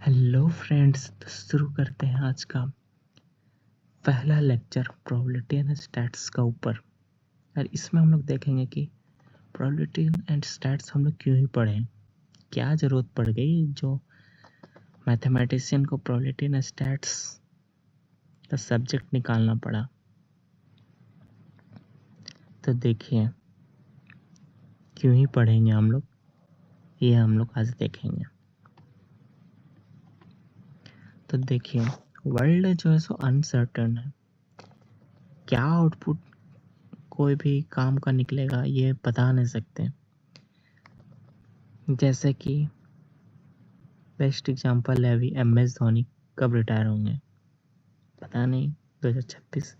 Hello friends, तो शुरू करते हैं आज का पहला लेक्चर प्रोबेबिलिटी एंड स्टैट्स का ऊपर। और इसमें हम लोग देखेंगे कि प्रोबेबिलिटी एंड स्टैट्स हम लोग क्यों ही पढ़ें, क्या ज़रूरत पड़ गई जो मैथमेटिशियन को प्रोबेबिलिटी एंड स्टैट्स का सब्जेक्ट निकालना पड़ा। तो देखिए क्यों ही पढ़ेंगे हम लोग, ये हम लोग आज देखेंगे। तो देखिए वर्ल्ड जो है सो अनसर्टन है, क्या आउटपुट कोई भी काम का निकलेगा ये बता नहीं सकते। जैसे कि बेस्ट एग्जांपल है अभी MS धोनी कब रिटायर होंगे पता नहीं, 2026।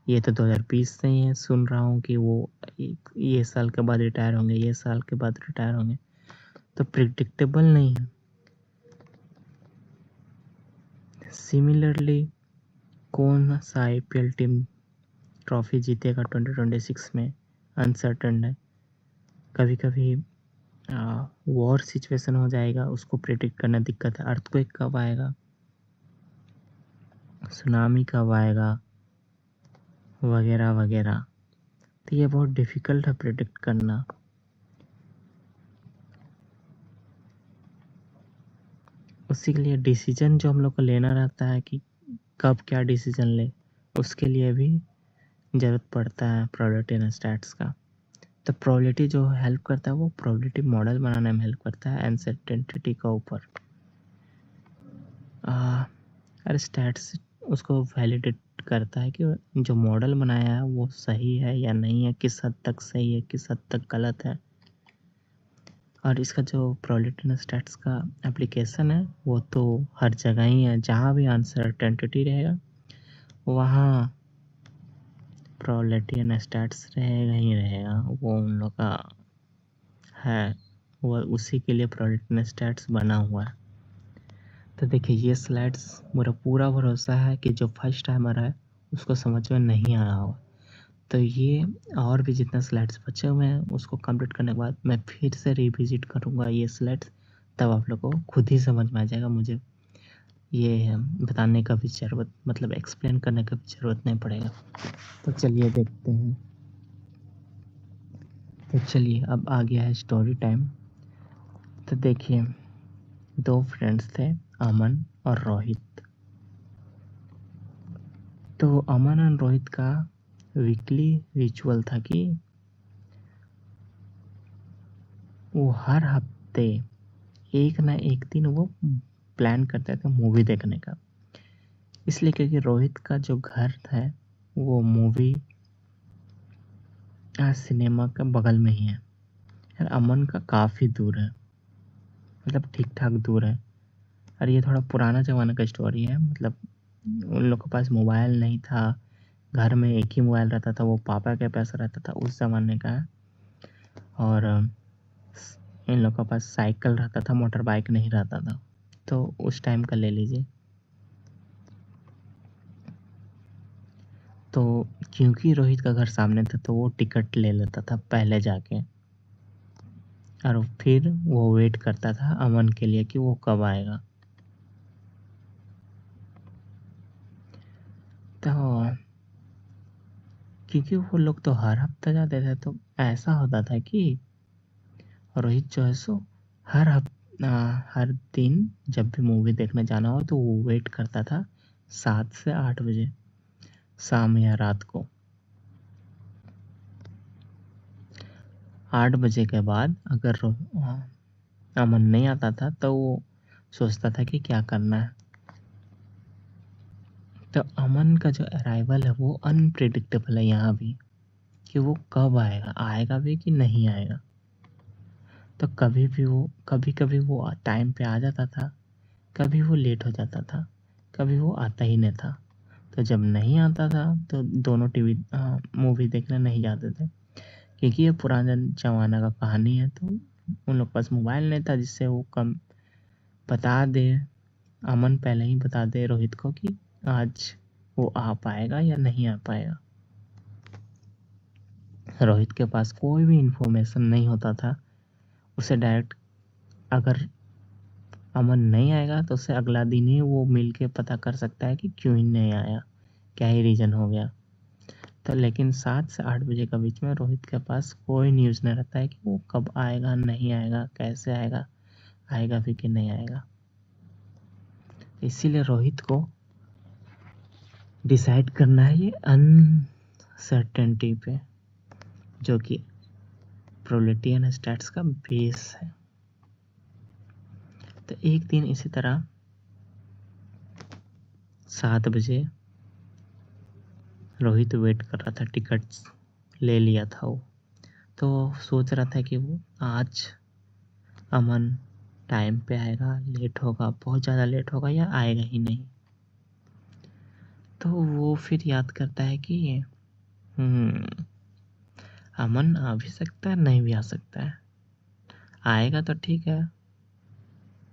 ये तो 2020 से ही है, सुन रहा हूँ कि वो ये साल के बाद रिटायर होंगे, ये साल के बाद रिटायर होंगे, तो प्रिडिक्टेबल नहीं है। सिमिलरली कौन सा IPL टीम ट्रॉफी जीतेगा 2026 में अनसर्टन है। कभी कभी वॉर सिचुएशन हो जाएगा, उसको प्रिडिक्ट करना दिक्कत है। अर्थक्वेक कब आएगा, सुनामी कब आएगा, वगैरह वगैरह। तो ये बहुत डिफ़िकल्ट है प्रिडिक्ट करना। उसी के लिए डिसीजन जो हम लोग को लेना रहता है कि कब क्या डिसीजन ले, उसके लिए भी ज़रूरत पड़ता है प्रोबेबिलिटी एंड स्टैट्स का। तो प्रोबेबिलिटी जो हेल्प करता है वो प्रोबेबिलिटी मॉडल बनाने में हेल्प करता है अनसर्टेनिटी का ऊपर। और स्टैट्स उसको वैलिडेट करता है कि जो मॉडल बनाया है वो सही है या नहीं है, किस हद तक सही है, किस हद तक गलत है। और इसका जो प्रोबेबिलिटी एंड स्टैट्स का एप्लीकेशन है वो तो हर जगह ही है, जहाँ भी अनसर्टेनिटी रहेगा वहाँ प्रोबेबिलिटी एंड स्टैट्स रहेगा ही रहेगा। वो उन लोग का है, वो उसी के लिए प्रोबेबिलिटी एंड स्टैट्स बना हुआ है। तो देखिए ये स्लाइड्स मेरा पूरा भरोसा है कि जो फर्स्ट टाइमर है उसको समझ में नहीं आया होगा। तो ये और भी जितने स्लाइड्स बचे हुए हैं उसको कंप्लीट करने के बाद मैं फिर से रिविजिट करूँगा ये स्लाइड्स, तब आप लोग को खुद ही समझ में आ जाएगा। मुझे ये बताने का भी ज़रूरत, मतलब एक्सप्लेन करने का भी ज़रूरत नहीं पड़ेगा। तो चलिए देखते हैं। तो चलिए अब आ गया है स्टोरी टाइम। तो देखिए दो फ्रेंड्स थे, अमन और रोहित। तो अमन और रोहित का वीकली रिचुअल था कि वो हर हफ्ते एक ना एक दिन वो प्लान करते थे मूवी देखने का। इसलिए क्योंकि रोहित का जो घर है वो मूवी सिनेमा के बगल में ही है, और अमन का काफ़ी दूर है, मतलब ठीक ठाक दूर है। और ये थोड़ा पुराना ज़माने का स्टोरी है, मतलब उन लोग के पास मोबाइल नहीं था, घर में एक ही मोबाइल रहता था, वो पापा के पास रहता था, उस ज़माने का है। और इन लोग के पास साइकिल रहता था, मोटर बाइक नहीं रहता था, तो उस टाइम का ले लीजिए। तो क्योंकि रोहित का घर सामने था तो वो टिकट ले लेता था पहले जाके, और फिर वो वेट करता था अमन के लिए कि वो कब आएगा। तो क्योंकि वो लोग तो हर हफ्ता जाते थे, तो ऐसा होता था कि रोहित जो है सो हर दिन जब भी मूवी देखने जाना हो तो वो वेट करता था 7 से 8 बजे शाम या रात को। 8 बजे के बाद अगर अमन नहीं आता था तो वो सोचता था कि क्या करना है। तो अमन का जो अराइवल है वो अनप्रिडिक्टेबल है यहाँ भी, कि वो कब आएगा, आएगा भी कि नहीं आएगा। तो कभी कभी वो टाइम पे आ जाता था, कभी वो लेट हो जाता था, कभी वो आता ही नहीं था। तो जब नहीं आता था तो दोनों मूवी देखने नहीं जाते थे, क्योंकि ये पुराना ज़माना का कहानी है। तो उन लोग के पास मोबाइल नहीं था जिससे वो कम बता दे, अमन पहले ही बता दे रोहित को कि आज वो आ पाएगा या नहीं आ पाएगा। रोहित के पास कोई भी इंफॉर्मेशन नहीं होता था। उसे डायरेक्ट अगर अमन नहीं आएगा तो उससे अगला दिन ही वो मिल के पता कर सकता है कि क्यों ही नहीं आया, क्या ही रीज़न हो गया। तो लेकिन 7 से 8 बजे के बीच में रोहित के पास कोई न्यूज़ नहीं रहता है कि वो कब आएगा, नहीं आएगा, कैसे आएगा, आएगा भी कि नहीं आएगा। इसीलिए रोहित को डिसाइड करना है ये अनसर्टेनिटी पे, जो कि प्रोबेबिलिटी एंड स्टैट्स का बेस है। तो एक दिन इसी तरह 7 बजे रोहित वेट कर रहा था, टिकट्स ले लिया था वो, तो सोच रहा था कि वो आज अमन टाइम पे आएगा, लेट होगा, बहुत ज़्यादा लेट होगा या आएगा ही नहीं। तो वो फिर याद करता है कि अमन आ भी सकता है, नहीं भी आ सकता है। आएगा तो ठीक है,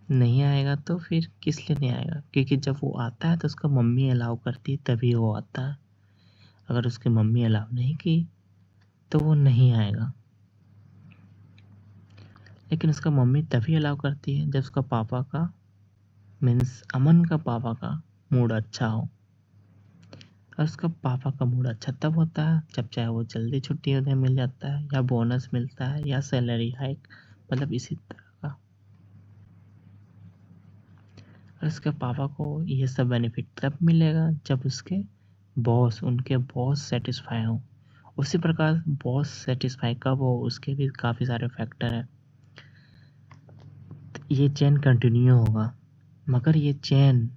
नहीं आएगा तो फिर किस लिए नहीं आएगा, क्योंकि जब वो आता है तो उसका मम्मी अलाउ करती है तभी वो आता है। अगर उसकी मम्मी अलाउ नहीं की तो वो नहीं आएगा। लेकिन उसका मम्मी तभी अलाउ करती है जब उसका पापा का मीन्स अमन का पापा का मूड अच्छा हो। और उसका पापा का मूड अच्छा तब होता है जब चाहे वो जल्दी छुट्टी उन्हें मिल जाता है, या बोनस मिलता है, या सैलरी हाइक, मतलब इसी तरह का। और उसके पापा को ये सब बेनिफिट तब मिलेगा जब उसके बॉस, उनके बॉस सेटिस्फाई हो। उसी प्रकार बॉस सेटिस्फाई कब हो, उसके भी काफ़ी सारे फैक्टर हैं। ये चेन कंटिन्यू होगा, मगर ये चेन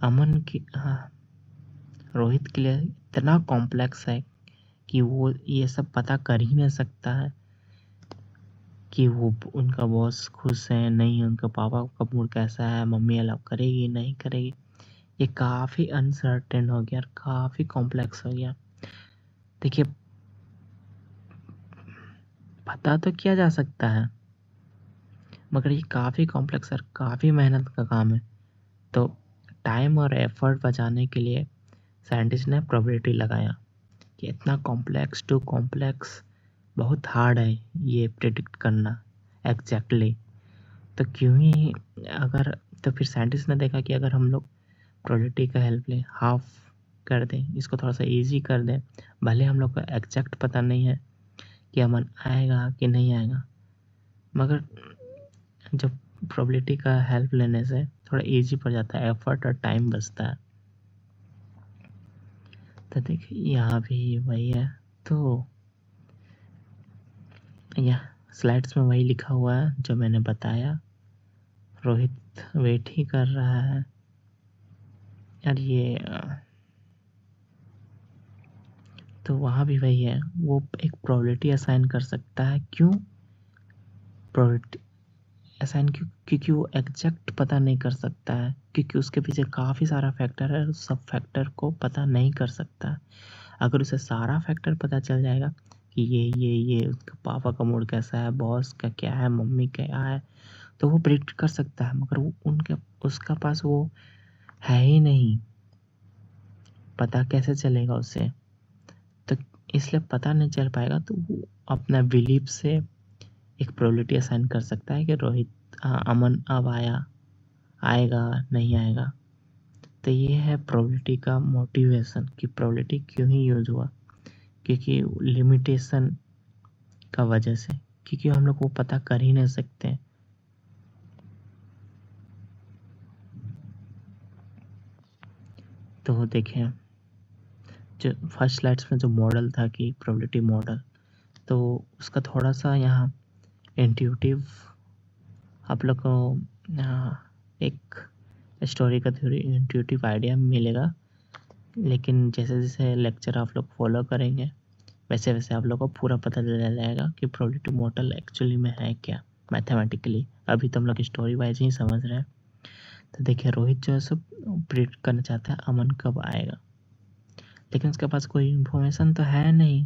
अमन की रोहित के लिए इतना कॉम्प्लेक्स है कि वो ये सब पता कर ही नहीं सकता है कि वो उनका बॉस खुश है नहीं, उनका पापा का मूड कैसा है, मम्मी अलाउ करेगी नहीं करेगी। ये काफ़ी अनसर्टेन हो गया, काफ़ी कॉम्प्लेक्स हो गया। देखिए, पता तो किया जा सकता है मगर ये काफ़ी कॉम्प्लेक्स और काफ़ी मेहनत का काम है। तो टाइम और एफर्ट बचाने के लिए साइंटिस्ट ने प्रोबेबिलिटी लगाया कि इतना कॉम्प्लेक्स टू कॉम्प्लेक्स बहुत हार्ड है ये प्रिडिक्ट करना एग्जैक्टली। तो क्यों ही अगर तो फिर साइंटिस्ट ने देखा कि अगर हम लोग प्रोबेबिलिटी का हेल्प लें, हाफ कर दें, इसको थोड़ा सा इजी कर दें, भले हम लोग को एग्जैक्ट पता नहीं है कि अमन आएगा कि नहीं आएगा, मगर जब प्रोबेबिलिटी का हेल्प लेने से थोड़ा इजी पड़ जाता है, एफर्ट और टाइम बचता है। तो देखिए यहाँ भी वही है। तो यह स्लाइड्स में वही लिखा हुआ है जो मैंने बताया। रोहित वेट ही कर रहा है यार ये तो वहाँ भी वही है, वो एक प्रोबेबिलिटी असाइन कर सकता है। क्यों प्रोबेबिलिटी असाइन? क्योंकि वो एग्जैक्ट पता नहीं कर सकता है, क्योंकि उसके पीछे काफ़ी सारा फैक्टर है, उस सब फैक्टर को पता नहीं कर सकता। अगर उसे सारा फैक्टर पता चल जाएगा कि ये उसके पापा का मूड कैसा है, बॉस का क्या है, मम्मी क्या है, तो वो प्रिडिक्ट कर सकता है। मगर वो उसका पास वो है ही नहीं, पता कैसे चलेगा उसे? तो इसलिए पता नहीं चल पाएगा, तो वो अपना बिलीफ से एक प्रोबेबिलिटी असाइन कर सकता है कि रोहित अमन अब आएगा नहीं आएगा। तो ये है प्रोबेबिलिटी का मोटिवेशन कि प्रोबेबिलिटी क्यों ही यूज हुआ, क्योंकि लिमिटेशन का वजह से, क्योंकि हम लोग वो पता कर ही नहीं सकते। तो देखें जो फर्स्ट स्लाइड्स में जो मॉडल था कि प्रोबेबिलिटी मॉडल, तो उसका थोड़ा सा यहाँ इंट्यूटिव आप लोग को एक स्टोरी का थ्योरी इंट्यूटिव आइडिया मिलेगा। लेकिन जैसे जैसे लेक्चर आप लोग फॉलो करेंगे वैसे वैसे आप लोग को पूरा पता चल जाएगा कि प्रोबेबिलिटी मॉडल एक्चुअली में है क्या मैथमेटिकली। अभी तो हम लोग स्टोरी वाइज ही समझ रहे हैं। तो देखिए रोहित जो है सब प्रिडिक्ट करना चाहता है अमन कब आएगा, लेकिन उसके पास कोई इन्फॉर्मेशन तो है नहीं।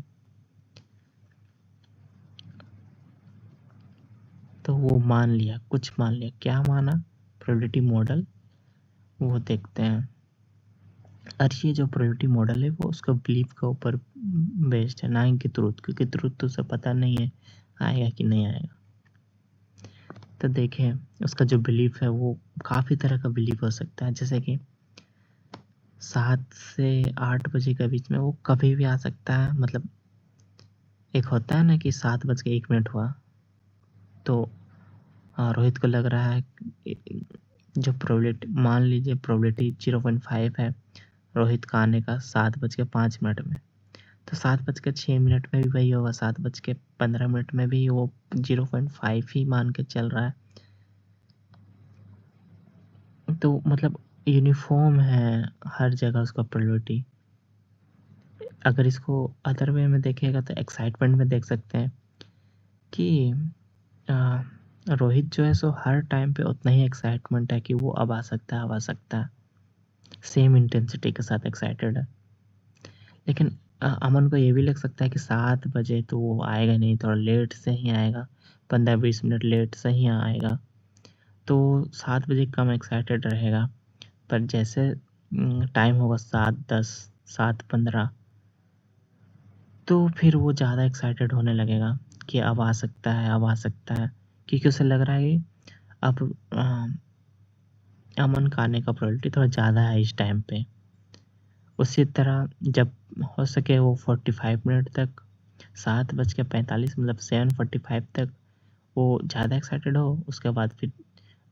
तो वो मान लिया, कुछ मान लिया, क्या माना? Probability model. वो देखते हैं। और ये जो प्रोबेबिलिटी मॉडल है वो उसका बिलीफ के ऊपर बेस्ड है, ना कि ट्रुथ, क्योंकि ट्रुथ तो उसे पता नहीं है आएगा कि नहीं आएगा। तो देखिए उसका जो बिलीफ है वो काफ़ी तरह का बिलीफ हो सकता है, जैसे कि 7 से 8 बजे के बीच में वो कभी भी आ सकता है। मतलब एक होता है ना कि 7 बज के 1 मिनट हुआ, तो रोहित को लग रहा है कि जो प्रोबेबिलिटी, मान लीजिए प्रोबेबिलिटी 0.5 है रोहित का आने का 7 बज के 5 मिनट में, तो 7 बज के 6 मिनट में भी वही होगा, 7 बज के 15 मिनट में भी वो 0.5 ही मान के चल रहा है। तो मतलब यूनिफ़ॉर्म है हर जगह उसका प्रोबेबिलिटी। अगर इसको अदर वे में देखिएगा तो एक्साइटमेंट में देख सकते हैं कि अ, रोहित जो है सो हर टाइम पे उतना ही एक्साइटमेंट है कि वो अब आ सकता है, अब आ सकता है। सेम इंटेंसिटी के साथ एक्साइटेड है। लेकिन अमन को ये भी लग सकता है कि 7 बजे तो वो आएगा नहीं, थोड़ा लेट से ही आएगा, 15-20 मिनट लेट से ही आएगा। तो 7 बजे कम एक्साइटेड रहेगा। पर जैसे टाइम होगा 7:10, 7:15, तो फिर वो ज़्यादा एक्साइटेड होने लगेगा कि अब आ सकता है, अब आ सकता है। क्योंकि उसे लग रहा है कि अब अमन का आने का प्रोबेबिलिटी थोड़ा ज़्यादा है इस टाइम पे। उसी तरह जब हो सके वो 45 मिनट तक, 7:45 मतलब 7:45 तक वो ज़्यादा एक्साइटेड हो। उसके बाद फिर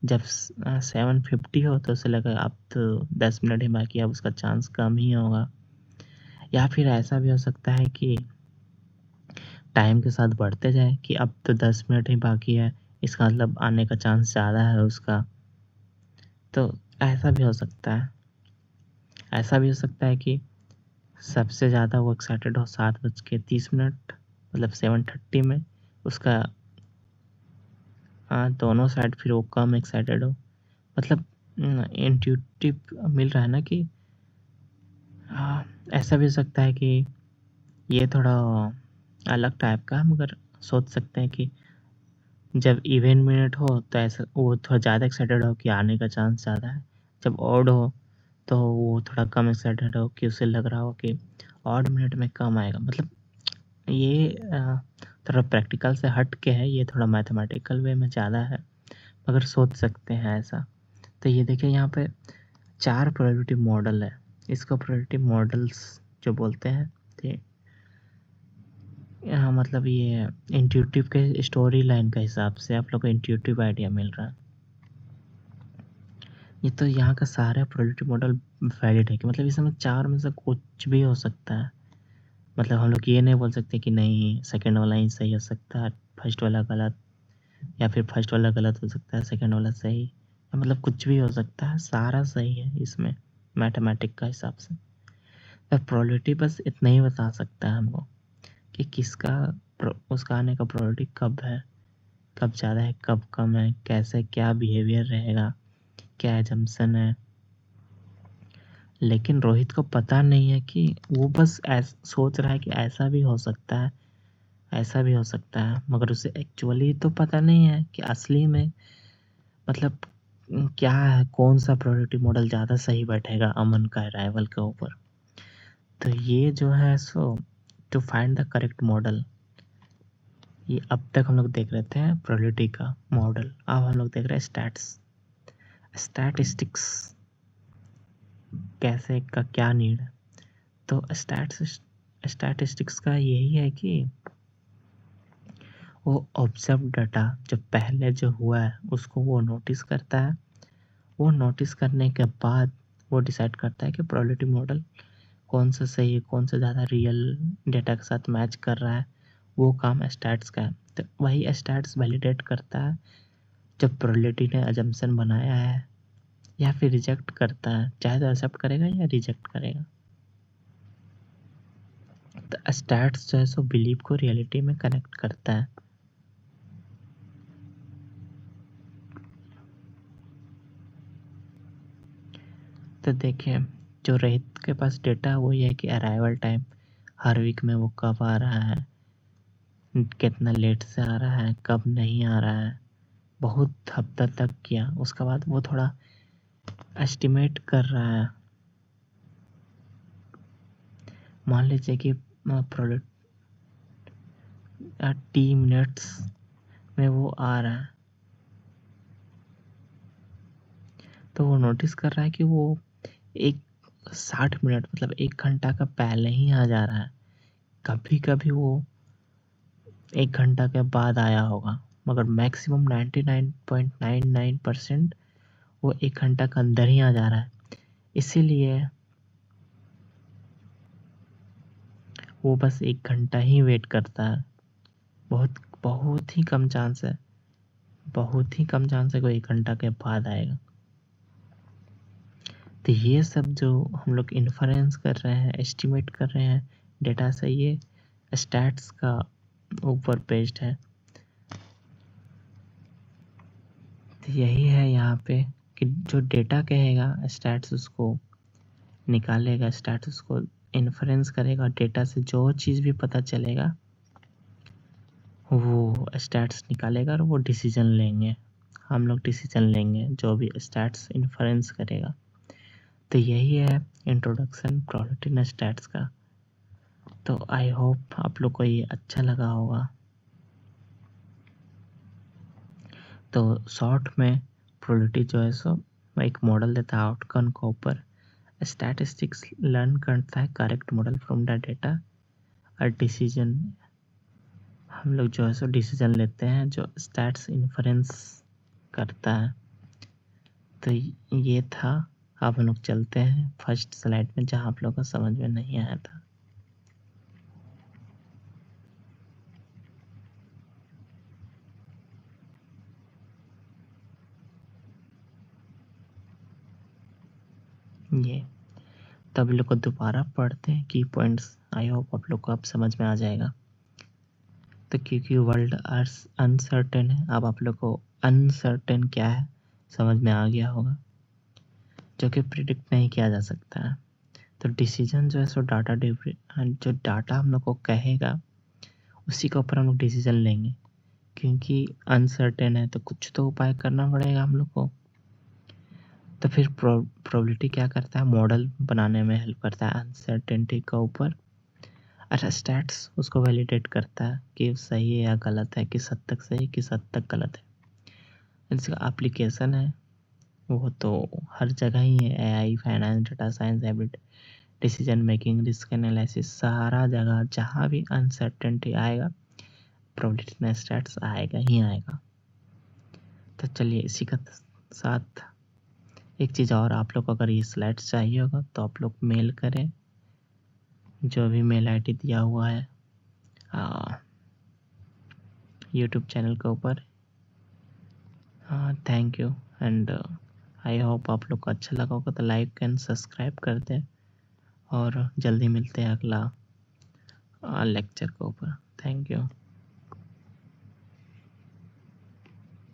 जब 7:50 हो तो उसे लगा अब तो 10 मिनट ही बाकी है, अब उसका चांस कम ही होगा। या फिर ऐसा भी हो सकता है कि टाइम के साथ बढ़ते जाए कि अब तो 10 मिनट ही बाकी है, इसका मतलब आने का चांस ज़्यादा है उसका। तो ऐसा भी हो सकता है। ऐसा भी हो सकता है कि सबसे ज़्यादा वो एक्साइटेड हो 7:30 मतलब 7:30 में, उसका दोनों साइड फिर वो कम एक्साइटेड हो। मतलब इंट्यूटिव मिल रहा है ना कि ऐसा भी हो सकता है कि ये थोड़ा अलग टाइप का, मगर सोच सकते हैं कि जब इवन मिनट हो तो ऐसा वो थोड़ा ज़्यादा एक्साइटेड हो कि आने का चांस ज़्यादा है। जब ऑड हो तो वो थोड़ा कम एक्साइटेड हो कि उसे लग रहा हो कि ऑड मिनट में कम आएगा। मतलब ये थोड़ा प्रैक्टिकल से हट के है, ये थोड़ा मैथमेटिकल वे में ज़्यादा है, मगर सोच सकते हैं ऐसा। तो ये देखिए यहाँ पे 4 प्रोबेबिलिटी मॉडल है। इसको प्रोबेबिलिटी मॉडल्स जो बोलते हैं। तो यहाँ मतलब ये इंट्यूटिव के स्टोरी लाइन के हिसाब से आप लोग को इंट्यूटिव आइडिया मिल रहा है। ये तो यहाँ का सारा प्रोबेबिलिटी मॉडल वैलिड है कि मतलब इसमें 4 में से कुछ भी हो सकता है। मतलब हम लोग ये नहीं बोल सकते कि नहीं सेकंड वाला ही सही हो सकता है, फर्स्ट वाला गलत, या फिर फर्स्ट वाला गलत हो सकता है, सेकंड वाला सही। मतलब कुछ भी हो सकता है, सारा सही है इसमें मैथमेटिक का हिसाब से। तो प्रोबेबिलिटी बस इतना ही बता सकता है हमको कि किसका उसका आने का प्रोबेबिलिटी कब है, कब ज़्यादा है, कब कम है, कैसे क्या बिहेवियर रहेगा, क्या एजम्पशन है। लेकिन रोहित को पता नहीं है कि वो बस सोच रहा है कि ऐसा भी हो सकता है, ऐसा भी हो सकता है, मगर उसे एक्चुअली तो पता नहीं है कि असली में मतलब क्या है, कौन सा प्रोबेबिलिटी मॉडल ज़्यादा सही बैठेगा अमन का अराइवल के ऊपर। तो ये जो है सो to find the correct model, ये अब तक हम लोग देख रहे थे प्रोबेबिलिटी का मॉडल। अब हम लोग देख रहे हैं स्टैटिस्टिक्स कैसे का क्या नीड है। तो स्टैटिस्टिक्स का यही है कि वो ऑब्जर्व डाटा जो पहले जो हुआ है उसको वो नोटिस करता है। वो नोटिस करने के बाद वो डिसाइड करता है कि प्रोबेबिलिटी मॉडल कौन सा सही है, कौन सा ज़्यादा रियल डेटा के साथ मैच कर रहा है। वो काम स्टैट्स का है। तो वही स्टैट्स वैलिडेट करता है जब प्रोबेबिलिटी ने अजम्पशन बनाया है, या फिर रिजेक्ट करता है, चाहे तो एक्सेप्ट करेगा या रिजेक्ट करेगा। तो स्टैट्स जो है सो बिलीव को रियलिटी में कनेक्ट करता है। तो देखिए जो रोहित के पास डेटा है वो ये है कि अराइवल टाइम हर वीक में वो कब आ रहा है, कितना लेट से आ रहा है, कब नहीं आ रहा है, बहुत हफ्ता तक किया। उसके बाद वो थोड़ा एस्टिमेट कर रहा है। मान लीजिए कि प्रोडक्ट टी मिनट्स में वो आ रहा है, तो वो नोटिस कर रहा है कि वो एक 60 मिनट मतलब 1 घंटा का पहले ही आ जा रहा है। कभी-कभी वो 1 घंटा के बाद आया होगा, मगर मैक्सिमम 99.99% वो 1 घंटा के अंदर ही आ जा रहा है। इसीलिए वो बस 1 घंटा ही वेट करता है। बहुत बहुत ही कम चांस है, बहुत ही कम चांस है कोई 1 घंटा के बाद आएगा। तो ये सब जो हम लोग इन्फरेंस कर रहे हैं, एस्टिमेट कर रहे हैं डेटा से, ये स्टैट्स का ऊपर बेस्ड है। तो यही है यहाँ पे कि जो डेटा कहेगा स्टैट्स उसको निकालेगा, स्टैट्स उसको इन्फरेंस करेगा। डेटा से जो चीज़ भी पता चलेगा वो स्टैट्स निकालेगा और वो डिसीजन लेंगे, हम लोग डिसीजन लेंगे जो भी स्टैट्स इन्फरेंस करेगा। तो यही है इंट्रोडक्शन प्रोबेबिलिटी एंड स्टैट्स का। तो आई होप आप लोग को ये अच्छा लगा होगा। तो शॉर्ट में प्रोबेबिलिटी जो है सो एक मॉडल देता है आउटकम के ऊपर, स्टैटिस्टिक्स लर्न करता है correct model from the data, और डिसीजन हम लोग जो है सो डिसीजन लेते हैं जो स्टैट्स इन्फरेंस करता है। तो ये था। अब हम लोग चलते हैं फर्स्ट स्लाइड में जहाँ आप लोगों को समझ में नहीं आया था। ये तब लोग को दोबारा पढ़ते हैं की पॉइंट्स। आई होप आप लोग को अब समझ में आ जाएगा। तो क्योंकि वर्ल्ड अनसर्टेन है, अब आप लोग को अनसर्टेन क्या है समझ में आ गया होगा, जो कि प्रिडिक्ट नहीं किया जा सकता है। तो डिसीजन जो है सो डाटा जो डाटा हम लोग को कहेगा उसी के ऊपर हम लोग डिसीजन लेंगे। क्योंकि अनसर्टेन है तो कुछ तो उपाय करना पड़ेगा हम लोग को। तो फिर प्रोबेबिलिटी क्या करता है, मॉडल बनाने में हेल्प करता है अनसर्टेनिटी के ऊपर। और स्टैट्स उसको वैलिडेट करता है कि सही है या गलत है, किस हद तक सही किस हद तक गलत है। इसका एप्लीकेशन है वो तो हर जगह ही है, AI, finance, data science, habit, decision making, risk analysis, सारा जगह जहाँ भी अनसर्टेनिटी आएगा प्रोबेबिलिटी स्टैट्स आएगा ही आएगा। तो चलिए इसी का साथ एक चीज़ और, आप लोग को अगर ये स्लाइड्स चाहिए होगा तो आप लोग मेल करें, जो भी मेल आईडी दिया हुआ है यूट्यूब चैनल के ऊपर। Thank you and I hope आप लोग को अच्छा लगा होगा। तो लाइक एंड सब्सक्राइब कर दें और जल्दी मिलते हैं अगला लेक्चर के ऊपर। Thank you.